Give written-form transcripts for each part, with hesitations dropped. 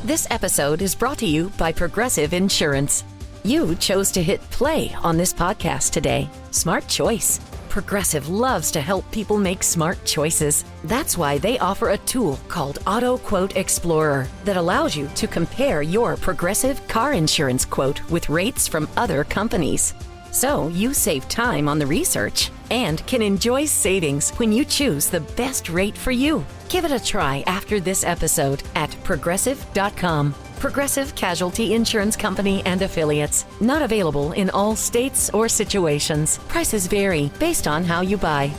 This episode is brought to you by Progressive Insurance. You chose to hit play on this podcast today. Smart choice. Progressive loves to help people make smart choices. That's why they offer a tool called Auto Quote Explorer that allows you to compare your Progressive car insurance quote with rates from other companies. So you save time on the research and can enjoy savings when you choose the best rate for you. Give it a try after this episode at Progressive.com. Progressive Casualty Insurance Company and Affiliates. Not available in all states or situations. Prices vary based on how you buy.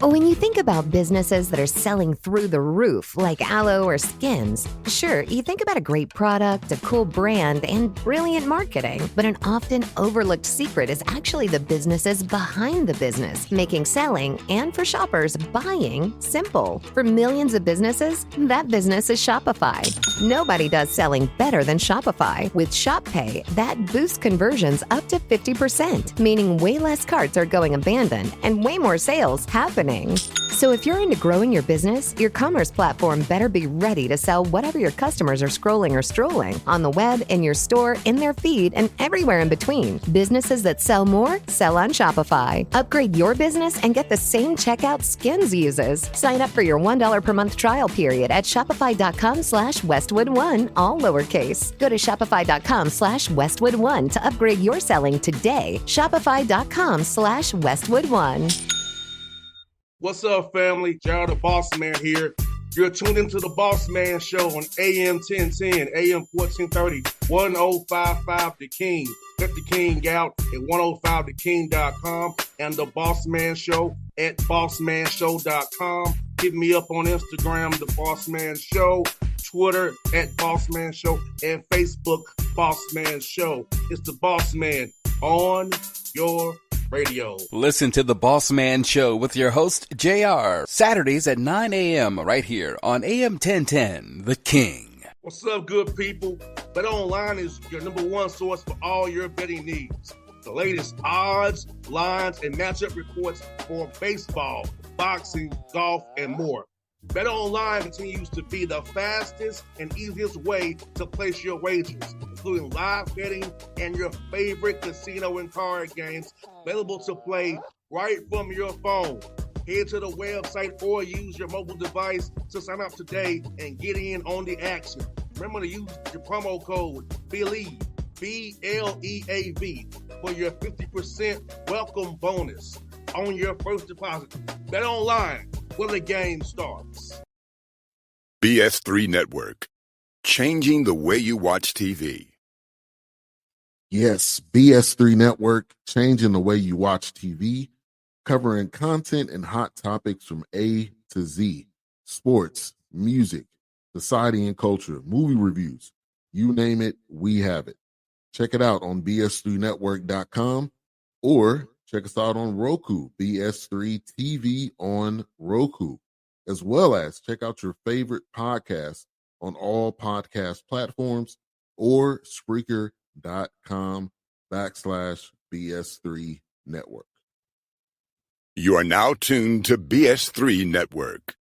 When you think about businesses that are selling through the roof, like aloe or skins, sure, you think about a great product, a cool brand, and brilliant marketing. But an often overlooked secret is actually the businesses behind the business, making selling, and for shoppers, buying, simple. For millions of businesses, that business is Shopify. Nobody does selling better than Shopify. With Shop Pay, that boosts conversions up to 50%, meaning way less carts are going abandoned and way more sales happening. So if you're into growing your business, your commerce platform better be ready to sell whatever your customers are scrolling or strolling on the web, in your store, in their feed, and everywhere in between. Businesses that sell more, sell on Shopify. Upgrade your business and get the same checkout Skins uses. Sign up for your $1 per month trial period at shopify.com/Westwood1, all lowercase. Go to shopify.com/Westwood1 to upgrade your selling today. Shopify.com/Westwood1. What's up, family? Gerald the Bossman here. You're tuned into the Bossman Show on AM 1010, AM 1430, 1055 The King. Let the King out at 105theking.com and the Bossman Show at bossmanshow.com. Hit me up on Instagram, The Bossman Show, Twitter at Bossman Show, and Facebook, Bossman Show. It's the Bossman on your radio. Listen to the Bossman Show with your host, JR, Saturdays at 9 a.m. right here on AM 1010, The King. What's up, good people? BetOnline is your number one source for all your betting needs. The latest odds, lines, and matchup reports for baseball, boxing, golf, and more. BetOnline continues to be the fastest and easiest way to place your wagers, including live betting and your favorite casino and card games available to play right from your phone. Head to the website or use your mobile device to sign up today and get in on the action. Remember to use your promo code BELIEVE, BLEAV, for your 50% welcome bonus on your first deposit. BetOnline, where the game starts. BS3 Network, changing the way you watch TV. Yes, BS3 Network, changing the way you watch TV, covering content and hot topics from A to Z, sports, music, society and culture, movie reviews, you name it, we have it. Check it out on bs3network.com or check us out on Roku, BS3 TV on Roku, as well as check out your favorite podcast on all podcast platforms or Spreaker.com/BS3 Network. You are now tuned to BS3 Network.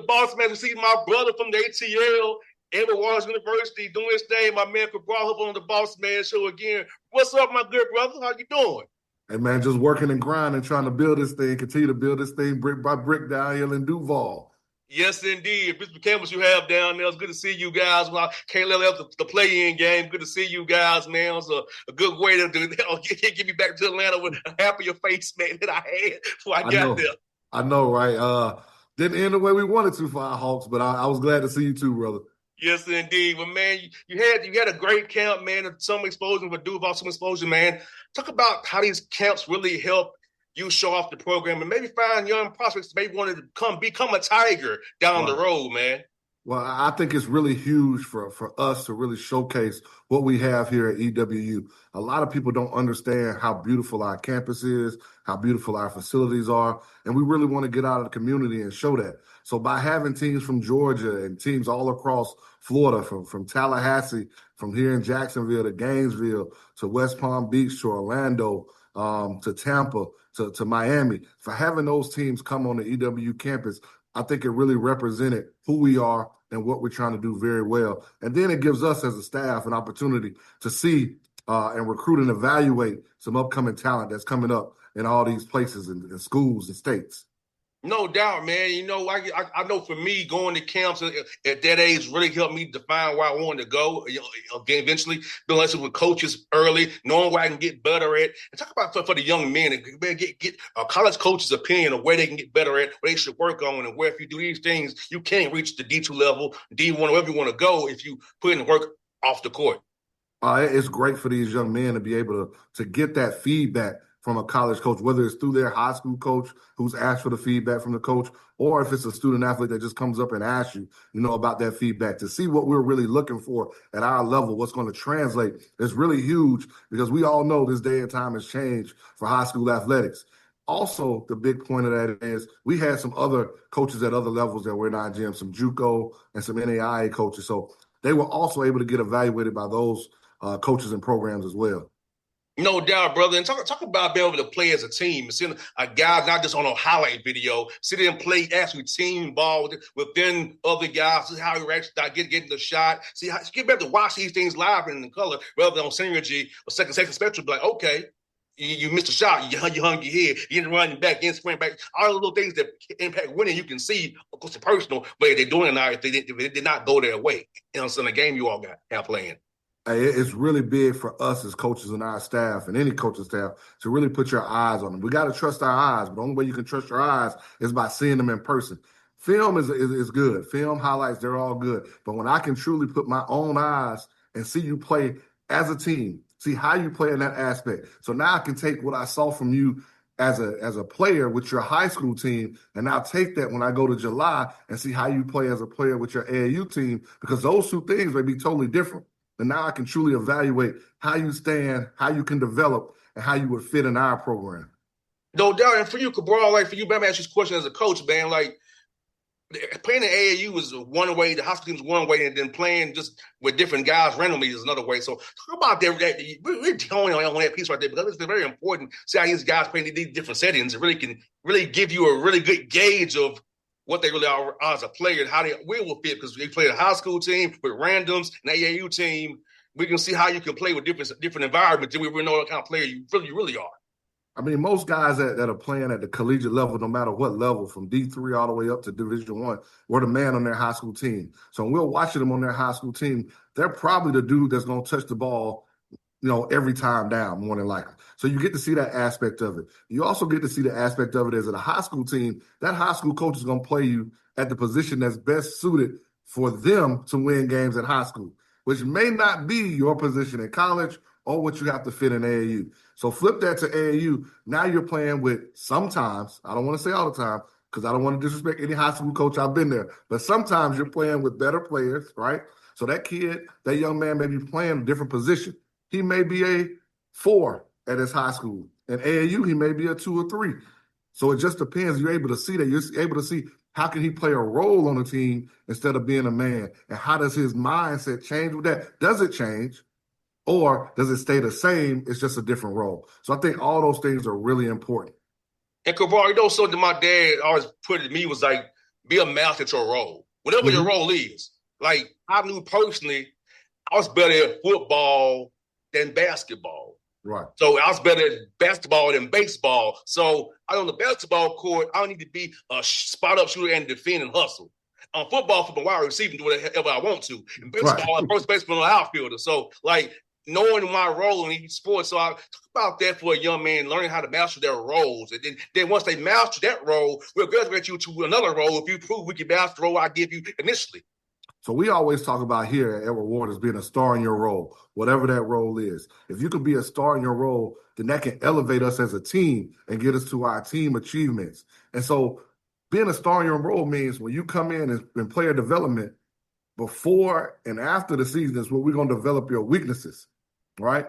Bossman to see my brother from the ATL, Edward Waters University, doing his thing. My man Cabral Huff on the Bossman Show again. What's up, my good brother? How you doing? Hey, man, just working and grinding, trying to build this thing, continue to build this thing brick by brick down here in Duval. Yes, indeed. Mr. Campbell, you have down there. It's good to see you guys. Well, I can't let out the play-in game. Good to see you guys, man. It's a good way to get me back to Atlanta with a happier face, man, that I had before I got there. I know, right? Didn't end the way we wanted to for our Hawks, but I was glad to see you too, brother. Yes, indeed. But man, you had a great camp, man. Some explosion for Duval, some explosion, man. Talk about how these camps really help you show off the program and maybe find young prospects that maybe want to become a Tiger down the Right. road, man. Well, I think it's really huge for us to really showcase what we have here at EWU. A lot of people don't understand how beautiful our campus is, how beautiful our facilities are, and we really want to get out of the community and show that. So by having teams from Georgia and teams all across Florida, from Tallahassee, from here in Jacksonville to Gainesville to West Palm Beach to Orlando, to Tampa to Miami, for having those teams come on the EWU campus, I think it really represented who we are and what we're trying to do very well. And then it gives us as a staff an opportunity to see and recruit and evaluate some upcoming talent that's coming up in all these places and schools and states. No doubt, man. I know for me, going to camps at that age really helped me define where I wanted to go. Again, eventually, building lessons with coaches early, knowing where I can get better at. And talk about for the young men, and get a college coach's opinion of where they can get better at, what they should work on, and where if you do these things, you can't reach the D2 level, D1, wherever you want to go if you put in the work off the court. It's great for these young men to be able to get that feedback from a college coach, whether it's through their high school coach who's asked for the feedback from the coach, or if it's a student athlete that just comes up and asks you, about that feedback, to see what we're really looking for at our level, what's going to translate is really huge, because we all know this day and time has changed for high school athletics. Also, the big point of that is we had some other coaches at other levels that were in our gym, some JUCO and some NAIA coaches. So they were also able to get evaluated by those coaches and programs as well. No doubt, brother. And talk about being able to play as a team. Seeing a guy not just on a highlight video, sit there and play actually team ball within other guys. See how he actually getting the shot. See how get better to watch these things live and in color rather than on synergy or second spectrum. Be like, okay, you missed a shot. You hung your head. You didn't run back in, sprint back. All the little things that impact winning, you can see, of course, it's personal, but they're doing it now if they did not go their way. It's in the game you all got playing. It's really big for us as coaches and our staff and any coaching staff to really put your eyes on them. We got to trust our eyes, but the only way you can trust your eyes is by seeing them in person. Film is good. Film highlights, they're all good. But when I can truly put my own eyes and see you play as a team, see how you play in that aspect. So now I can take what I saw from you as a player with your high school team, and now take that when I go to July and see how you play as a player with your AAU team, because those two things may be totally different. And now I can truly evaluate how you stand, how you can develop, and how you would fit in our program. No doubt. And for you, Cabral, like for you, let me ask you this question as a coach, man. Like, playing in AAU is one way, the high school team is one way, and then playing just with different guys randomly is another way. So talk about that. We're toning on that piece right there, because it's very important. See how these guys play in these different settings. It really can really give you a really good gauge of what they really are as a player and how they will fit, because they play a high school team with randoms, an AAU team. We can see how you can play with different environments, and we really know what kind of player you really are. I mean, most guys that are playing at the collegiate level, no matter what level, from D3 all the way up to Division I, were the man on their high school team. So when we're watching them on their high school team, they're probably the dude that's going to touch the ball, every time down, more than likely. So you get to see that aspect of it. You also get to see the aspect of it as a high school team. That high school coach is going to play you at the position that's best suited for them to win games at high school, which may not be your position in college or what you have to fit in AAU. So flip that to AAU. Now you're playing with, sometimes, I don't want to say all the time, because I don't want to disrespect any high school coach, I've been there, but sometimes you're playing with better players, right? So that young man may be playing a different position. He may be a 4 at his high school. In AAU, he may be a 2 or 3. So it just depends. You're able to see that. You're able to see how can he play a role on the team instead of being a man, and how does his mindset change with that? Does it change, or does it stay the same? It's just a different role. So I think all those things are really important. And Cabral, something my dad always put it to me was like, be a master at your role, whatever your role is. Like, I knew personally, I was better at football than basketball. Right. So I was better at basketball than baseball. So on the basketball court, I don't need to be a spot-up shooter and defend and hustle. On football, for the wide receiver, do whatever I want to. In baseball, I'm first baseman or outfielder. So, knowing my role in each sport. So I talk about that for a young man, learning how to master their roles. And then once they master that role, we'll graduate you to another role if you prove we can master the role I give you initially. So we always talk about here at Edward Ward as being a star in your role, whatever that role is. If you can be a star in your role, then that can elevate us as a team and get us to our team achievements. And so being a star in your role means when you come in and player development, before and after the season is where we're going to develop your weaknesses, right?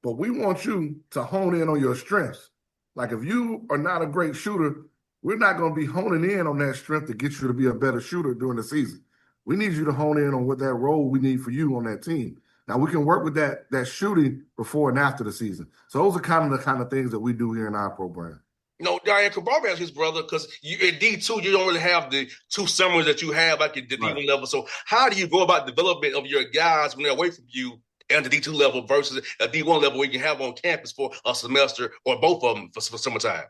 But we want you to hone in on your strengths. Like if you are not a great shooter, we're not going to be honing in on that strength to get you to be a better shooter during the season. We need you to hone in on what that role we need for you on that team. Now we can work with that shooting before and after the season. So those are kind of things that we do here in our program. No, Diane Cabral has his brother because you in D2, you don't really have the two summers that you have like at the D1 level. So how do you go about development of your guys when they're away from you and the D2 level versus a D1 level where you can have on campus for a semester or both of them for summertime?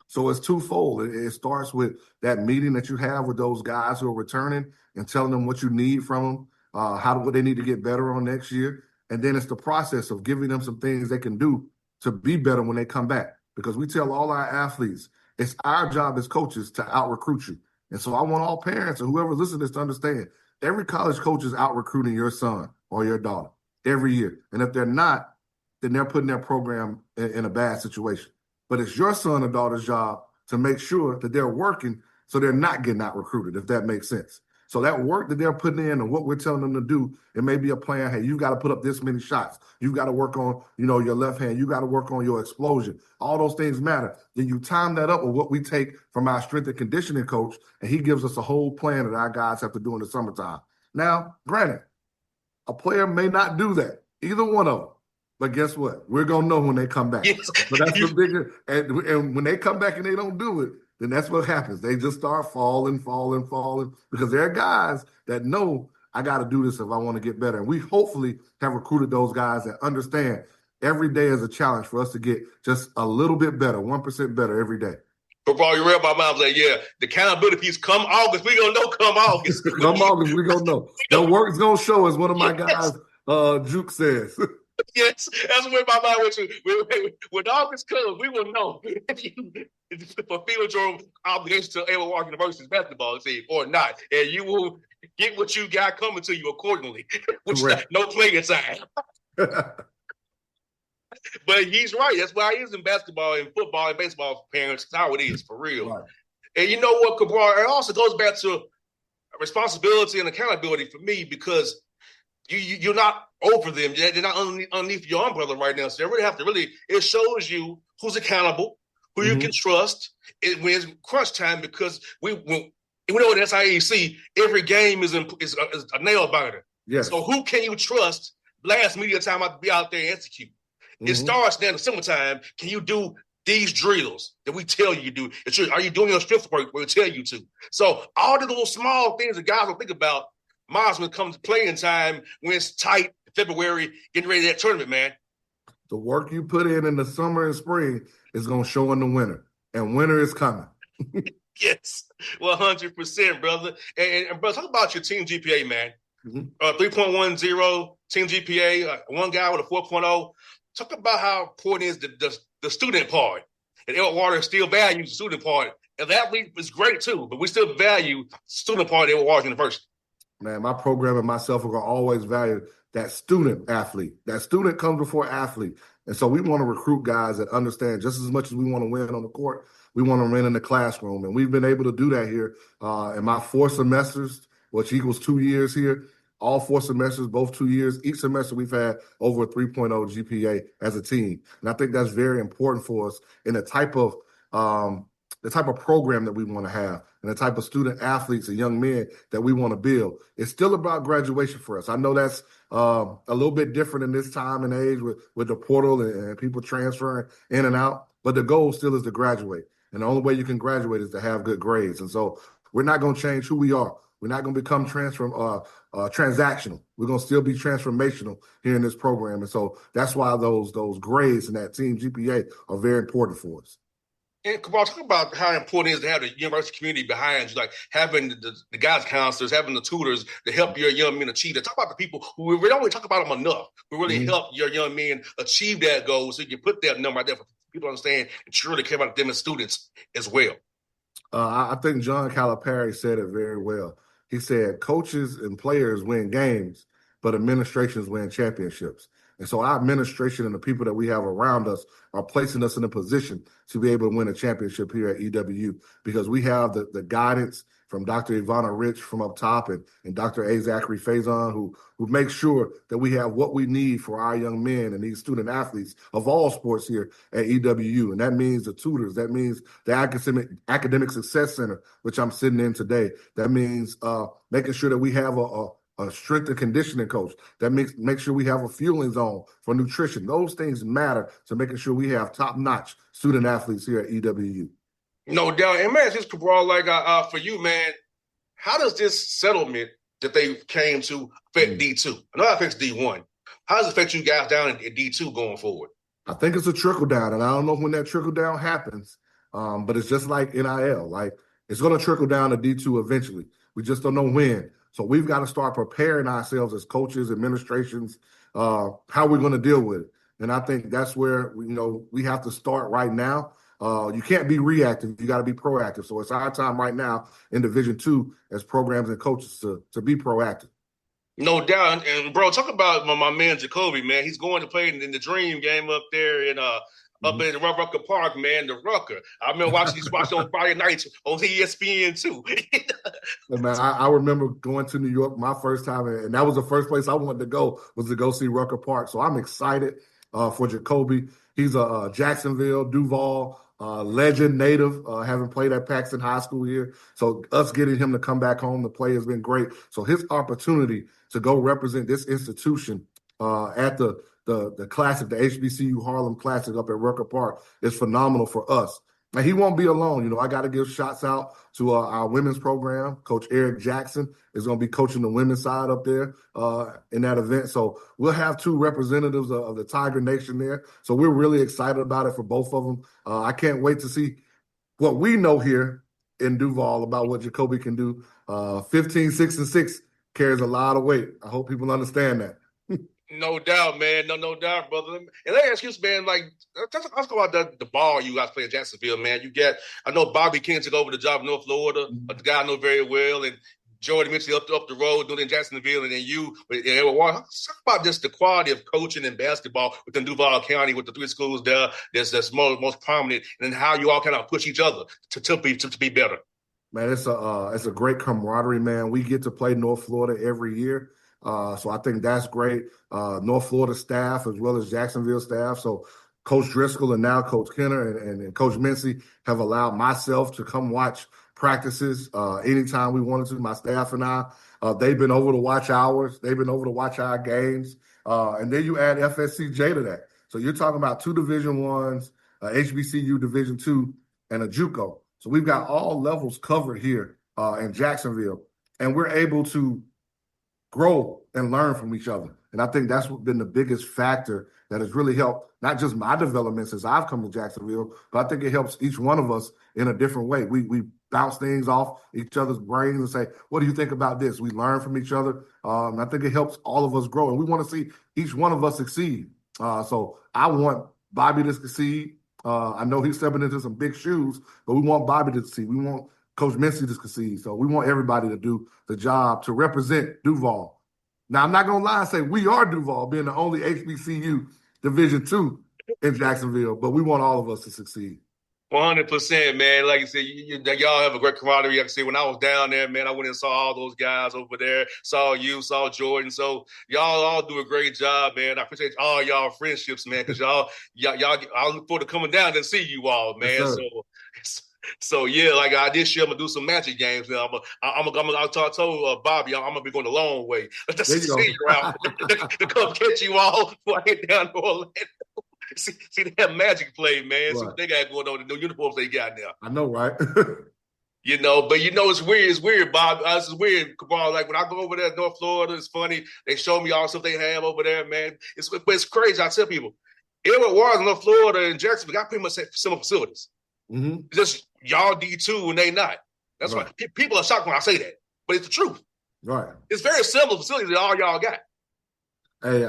So it's twofold. It starts with that meeting that you have with those guys who are returning and telling them what you need from them, what they need to get better on next year. And then it's the process of giving them some things they can do to be better when they come back. Because we tell all our athletes, it's our job as coaches to out-recruit you. And so I want all parents and whoever listens to this to understand, every college coach is out-recruiting your son or your daughter every year. And if they're not, then they're putting their program in a bad situation. But it's your son or daughter's job to make sure that they're working so they're not getting out-recruited, if that makes sense. So that work that they're putting in and what we're telling them to do, it may be a plan. Hey, you've got to put up this many shots. You've got to work on, your left hand. You got to work on your explosion. All those things matter. Then you time that up with what we take from our strength and conditioning coach, and he gives us a whole plan that our guys have to do in the summertime. Now, granted, a player may not do that, either one of them. But guess what? We're going to know when they come back. Yes. But that's the bigger – and when they come back and they don't do it, then that's what happens. They just start falling because there are guys that know I got to do this if I want to get better. And we hopefully have recruited those guys that understand every day is a challenge for us to get just a little bit better, 1% better every day. Before you read my mom say, yeah, the accountability piece come August. We're going to know come August. Come August, we're going to know. The work's going to show, as one of my guys, Juke says. Yes, that's where my mind went to. When August comes, we will know if you fulfill your obligation to Edward Ward University's basketball team or not. And you will get what you got coming to you accordingly, which is no playing time. But he's right. That's why he is in basketball and football and baseball, parents. That's how it is, for real. Right. And you know what, Cabral? It also goes back to responsibility and accountability for me because you're not over them. They're not underneath your umbrella right now. So they really have to it shows you who's accountable, who you can trust when it's crunch time because we know at SIAC, every game is a nail biter. Yes. So who can you trust last media time to be out there and execute? It starts now in the summertime. Can you do these drills that we tell you to do? Are you doing your strength work where we tell you to? So all the little small things that guys don't think about, Bossman comes playing time when it's tight, February, getting ready for that tournament, man. The work you put in the summer and spring is going to show in the winter, and winter is coming. Yes, 100%, brother. And brother, talk about your team GPA, man. 3.10 team GPA, one guy with a 4.0. Talk about how important is the student part. And Edward Water still values the student part. And the athlete is great too, but we still value the student part at Edward Water University. Man, my program and myself are going to always value that student athlete. That student comes before athlete. And so we want to recruit guys that understand just as much as we want to win on the court, we want to win in the classroom. And we've been able to do that here in my 4 semesters, which equals 2 years here. All 4 semesters, both 2 years. Each semester we've had over a 3.0 GPA as a team. And I think that's very important for us in the type of program that we want to have and the type of student athletes and young men that we want to build. It's still about graduation for us. I know that's a little bit different in this time and age with the portal and people transferring in and out, but the goal still is to graduate. And the only way you can graduate is to have good grades. And so we're not going to change who we are. We're not going to become transactional. We're going to still be transformational here in this program. And so that's why those grades and that team GPA are very important for us. And Cabral, talk about how important it is to have the university community behind you, like having the guidance counselors, having the tutors to help your young men achieve that. Talk about the people who we don't really talk about them enough, who really help your young men achieve that goal so you can put that number out there for people to understand and truly care about them as students as well. I think John Calipari said it very well. He said, coaches and players win games, but administrations win championships. And so our administration and the people that we have around us are placing us in a position to be able to win a championship here at EWU because we have the guidance from Dr. Ivana Rich from up top and Dr. A. Zachary Faison, who make sure that we have what we need for our young men and these student athletes of all sports here at EWU. And that means the tutors. That means the academic success center, which I'm sitting in today. That means making sure that we have a strength and conditioning coach. That make sure we have a fueling zone for nutrition. Those things matter to making sure we have top-notch student athletes here at EWU. No doubt. And man, just Cabral, like for you, man, how does this settlement that they came to affect D2? I know it affects D1. How does it affect you guys down in D2 going forward? I think it's a trickle down, and I don't know when that trickle down happens, but it's just like NIL. Like, it's going to trickle down to D2 eventually. We just don't know when. So we've got to start preparing ourselves as coaches, administrations, how we're going to deal with it. And I think that's where we have to start right now. You can't be reactive. You got to be proactive. So it's our time right now in Division II as programs and coaches to be proactive. No doubt. And bro, talk about my man Jacoby, man. He's going to play in the Dream game up there in up in Rucker Park, man, the Rucker. I remember watching on Friday nights on ESPN too. Man, I remember going to New York my first time, and that was the first place I wanted to go was to go see Rucker Park. So I'm excited for Jacoby. He's a Jacksonville, Duval legend, native, having played at Paxton High School here. So us getting him to come back home to play has been great. So his opportunity to go represent this institution at the Classic, the HBCU Harlem Classic up at Rucker Park is phenomenal for us. And he won't be alone. I got to give shots out to our women's program. Coach Eric Jackson is going to be coaching the women's side up there in that event. So we'll have two representatives of the Tiger Nation there. So we're really excited about it for both of them. I can't wait to see what we know here in Duval about what Jacoby can do. 15, 6, and 6 carries a lot of weight. I hope people understand that. No doubt, man. No doubt, brother. And let me ask you, man, like, let's go about the ball you guys play in Jacksonville, man. I know Bobby King took over the job in North Florida, the guy I know very well, and Jordan Mitchell up the road doing it in Jacksonville, and then you with Edward Warren. Talk about just the quality of coaching in basketball within Duval County with the three schools there that's most prominent, and how you all kind of push each other to be better. Man, it's a great camaraderie, man. We get to play North Florida every year. So I think that's great. North Florida staff as well as Jacksonville staff. So Coach Driscoll and now Coach Kenner and Coach Mincy have allowed myself to come watch practices anytime we wanted to. My staff and I, they've been over to watch ours. They've been over to watch our games. And then you add FSCJ to that. So you're talking about two Division I's, HBCU Division II, and a JUCO. So we've got all levels covered here in Jacksonville. And we're able to grow and learn from each other. And I think that's been the biggest factor that has really helped not just my development since I've come to Jacksonville, but I think it helps each one of us in a different way. We bounce things off each other's brains and say, what do you think about this? We learn from each other. And I think it helps all of us grow. And we want to see each one of us succeed. So I want Bobby to succeed. I know he's stepping into some big shoes, but we want Bobby to succeed. We want Coach Mincy to succeed. So we want everybody to do the job to represent Duval. Now, I'm not going to lie and say we are Duval, being the only HBCU Division II in Jacksonville, but we want all of us to succeed. 100%, man. Like you said, y'all have a great camaraderie. Like I said, when I was down there, man, I went and saw all those guys over there, saw you, saw Jordan. So y'all all do a great job, man. I appreciate all y'all friendships, man, because y'all, I look forward to coming down and see you all, man. Yes, So yeah, like this year, I'm gonna do some magic games. Man. I told Bobby, I'm gonna be going a long way to see you out to come catch you all before I get down to Orlando. See, they have magic play, man. Right. See what they got going on, the new uniforms they got now. I know, right? But it's weird. It's weird, Bob. It's weird, Cabral. Like when I go over there, North Florida, it's funny. They show me all the stuff they have over there, man. It's crazy. I tell people, Edward Warren, North Florida, and Jacksonville got pretty much similar facilities. Mm-hmm. Just y'all D2 and they not. That's right. Why people are shocked when I say that, but it's the truth. Right. It's very similar facilities that all y'all got. Hey,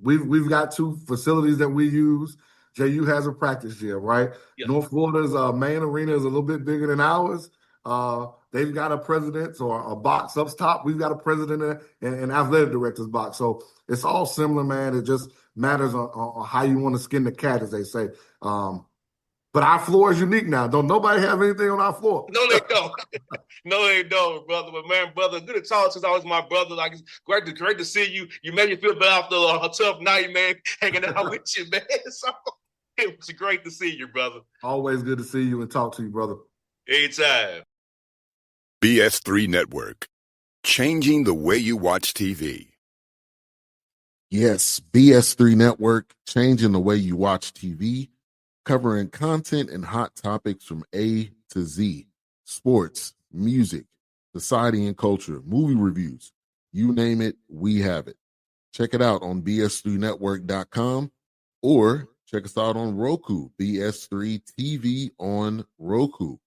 we've got two facilities that we use. JU has a practice gym, right? Yeah. North Florida's main arena is a little bit bigger than ours, they've got a president's or a box up top. We've got a president and athletic director's box. So it's all similar, man. It just matters on how you want to skin the cat, as they say. But our floor is unique now. Don't nobody have anything on our floor? No, they don't. No, they don't, brother. But man, brother, good to talk to you. Always my brother. Like, it's great to see you. You made me feel better after a tough night, man. Hanging out with you, man. So it was great to see you, brother. Always good to see you and talk to you, brother. Anytime. BS3 Network. Changing the way you watch TV. Yes, BS3 Network, changing the way you watch TV, covering content and hot topics from A to Z. Sports, music, society and culture, movie reviews. You name it, we have it. Check it out on bs3network.com or check us out on Roku, BS3 TV on Roku,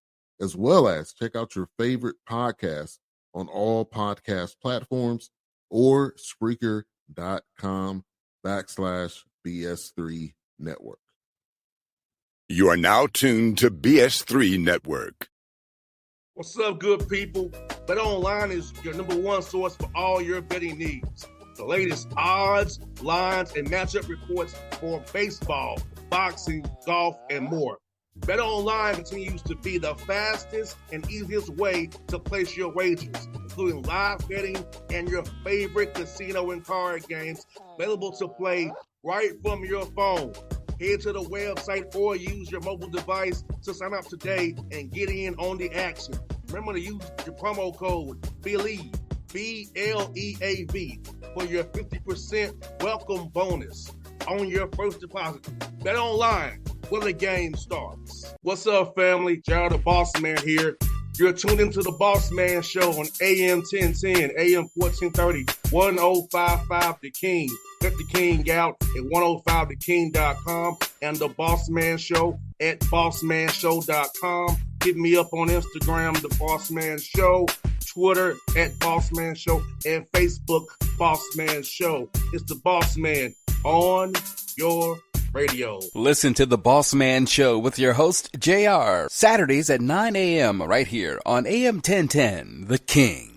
as well as check out your favorite podcasts on all podcast platforms or Spreaker.com/BS3 Network. You are now tuned to BS3 Network. What's up, good people? Bet Online is your number one source for all your betting needs. The latest odds, lines, and matchup reports for baseball, boxing, golf, and more. Bet Online continues to be the fastest and easiest way to place your wagers, including live betting and your favorite casino and card games available to play right from your phone. Head to the website or use your mobile device to sign up today and get in on the action. Remember to use your promo code BELIEVE, BLEAV, for your 50% welcome bonus on your first deposit. Bet Online, where the game starts. What's up, family? Gerald the Bossman here. You're tuned into the Bossman Show on AM 1010, AM 1430, 1055 The King. Check The King out at 105theking.com and the Bossman Show at bossmanshow.com. Hit me up on Instagram, The Bossman Show, Twitter at Bossman Show, and Facebook, Bossman Show. It's the Bossman on your radio. Listen to the Bossman Show with your host, JR, Saturdays at 9 a.m. right here on AM 1010, The King.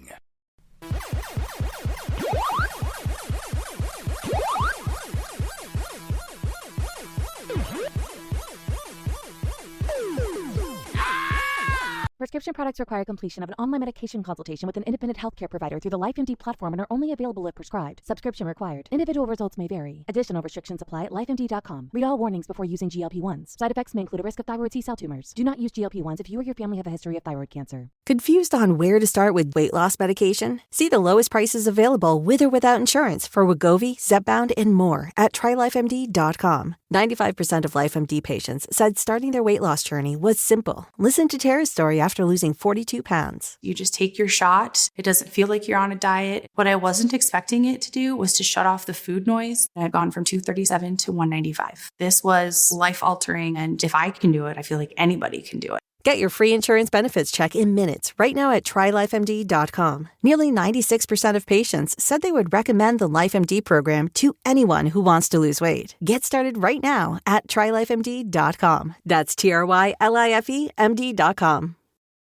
Prescription products require completion of an online medication consultation with an independent healthcare provider through the LifeMD platform and are only available if prescribed. Subscription required. Individual results may vary. Additional restrictions apply at lifemd.com. Read all warnings before using GLP-1s. Side effects may include a risk of thyroid C-cell tumors. Do not use GLP-1s if you or your family have a history of thyroid cancer. Confused on where to start with weight loss medication? See the lowest prices available with or without insurance for Wegovy, Zepbound, and more at trylifemd.com. 95% of LifeMD patients said starting their weight loss journey was simple. Listen to Tara's story after losing 42 pounds. You just take your shot. It doesn't feel like you're on a diet. What I wasn't expecting it to do was to shut off the food noise. I've gone from 237 to 195. This was life-altering, and if I can do it, I feel like anybody can do it. Get your free insurance benefits check in minutes right now at trylifemd.com. Nearly 96% of patients said they would recommend the LifeMD program to anyone who wants to lose weight. Get started right now at trylifemd.com. That's TRYLIFEMD.com.